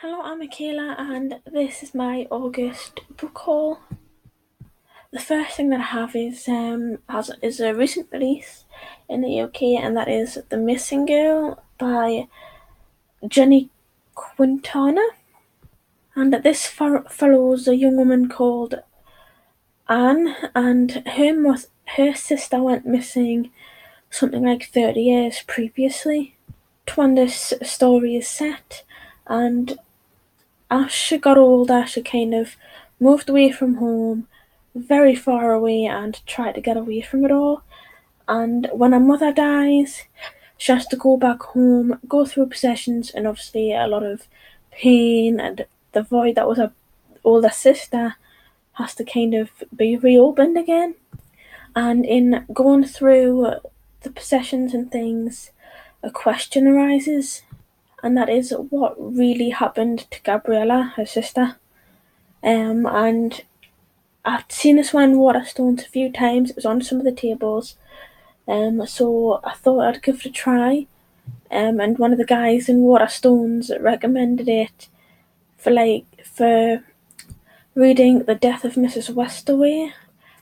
Hello, I'm Michaela, and this is my August book haul. The first thing that I have is a recent release in the UK, and that is The Missing Girl by Jenny Quintana. And this follows a young woman called Anne, and her sister went missing something like 30 years previously. To when this story is set, and as she got older, she kind of moved away from home, very far away, and tried to get away from it all. And when her mother dies, she has to go back home, go through possessions, and obviously a lot of pain, and the void that was her older sister has to kind of be reopened again. And in going through the possessions and things, a question arises, and that is what really happened to Gabriella, her sister. And I've seen this one in Waterstones a few times. It was on some of the tables. So I thought I'd give it a try. And one of the guys in Waterstones recommended it for reading The Death of Mrs. Westaway,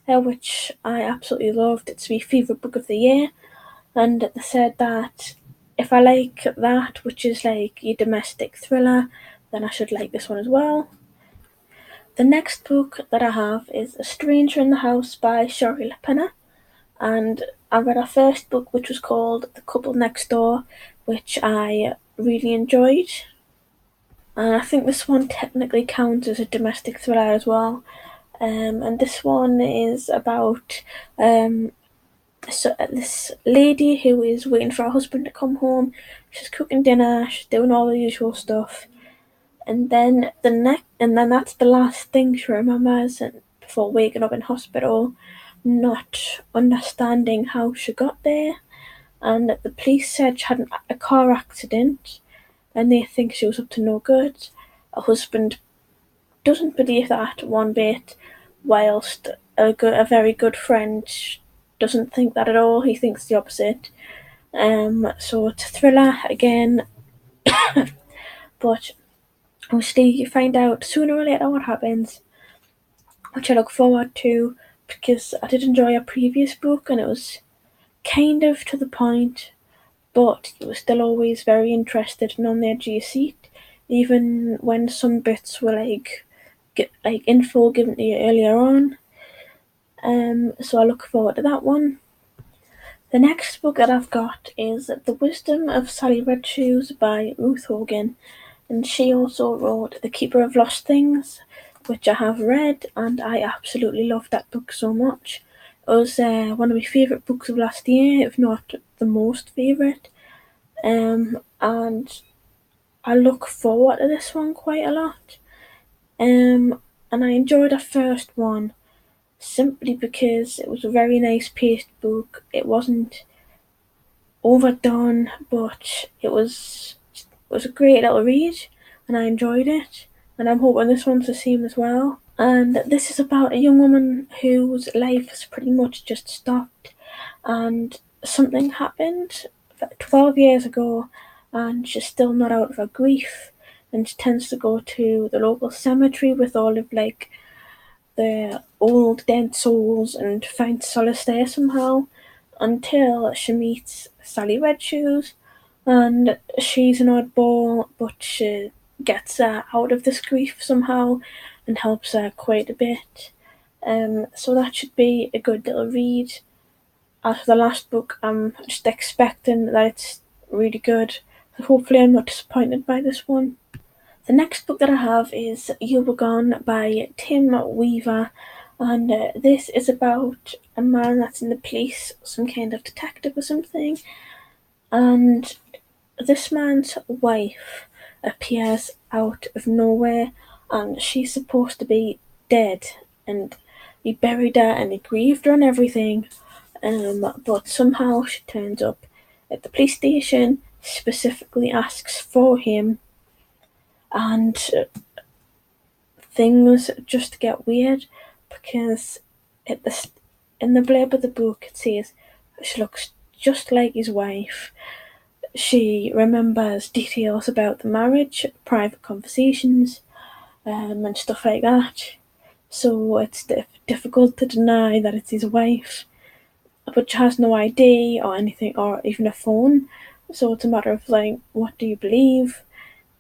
which I absolutely loved. It's my favourite book of the year. And they said that if I like that, which is like your domestic thriller, then I should like this one as well. The next book that I have is A Stranger in the House by Shari Lepena, and I read her first book, which was called The Couple Next Door, which I really enjoyed. And I think this one technically counts as a domestic thriller as well. And this one is about this lady who is waiting for her husband to come home. She's cooking dinner, she's doing all the usual stuff, and then that's the last thing she remembers before waking up in hospital, not understanding how she got there. And the police said she had a car accident, and they think she was up to no good. Her husband doesn't believe that one bit, whilst a very good friend doesn't think that at all. He thinks the opposite. So it's a thriller again, but obviously you find out sooner or later what happens, which I look forward to because I did enjoy a previous book and it was kind of to the point, but you were still always very interested and on the edge of your seat, even when some bits were get like info given to you earlier on. So I look forward to that one. The next book that I've got is The Wisdom of Sally Red Shoes by Ruth Hogan, and she also wrote The Keeper of Lost Things, which I have read, and I absolutely loved that book so much. It was one of my favourite books of last year, if not the most favourite. And I look forward to this one quite a lot. And I enjoyed the first one simply because it was a very nice paced book. It wasn't overdone, but it was a great little read, and I enjoyed it. And I'm hoping this one's the same as well. And this is about a young woman whose life has pretty much just stopped, and something happened 12 years ago, and she's still not out of her grief. And she tends to go to the local cemetery with all of the old dead souls and find solace there somehow, until she meets Sally Red Shoes, and she's an oddball, but she gets her out of this grief somehow and helps her quite a bit. So that should be a good little read. After the last book, I'm just expecting that it's really good. So hopefully I'm not disappointed by this one. The next book that I have is You Were Gone by Tim Weaver, and this is about a man that's in the police, some kind of detective or something, and this man's wife appears out of nowhere, and she's supposed to be dead, and he buried her and he grieved her and everything, but somehow she turns up at the police station, specifically asks for him, and things just get weird because in the blurb of the book it says she looks just like his wife. she remembers details about the marriage, private conversations, and stuff like that. So it's difficult to deny that it's his wife, but she has no ID or anything, or even a phone. So it's a matter of like, what do you believe?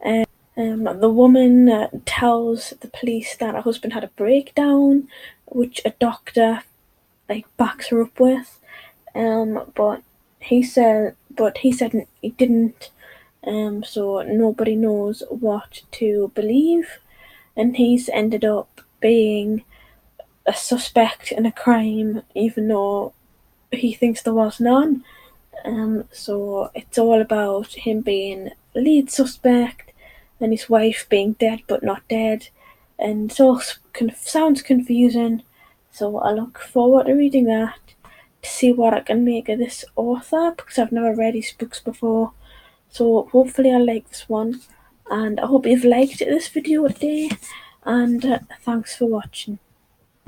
The woman tells the police that her husband had a breakdown, which a doctor like backs her up with. But he said he didn't. So nobody knows what to believe, and he's ended up being a suspect in a crime, even though he thinks there was none. So it's all about him being lead suspect and his wife being dead but not dead, and it all sounds confusing. So I look forward to reading that to see what I can make of this author, because I've never read his books before. So hopefully I like this one, and I hope you've liked this video today. And thanks for watching.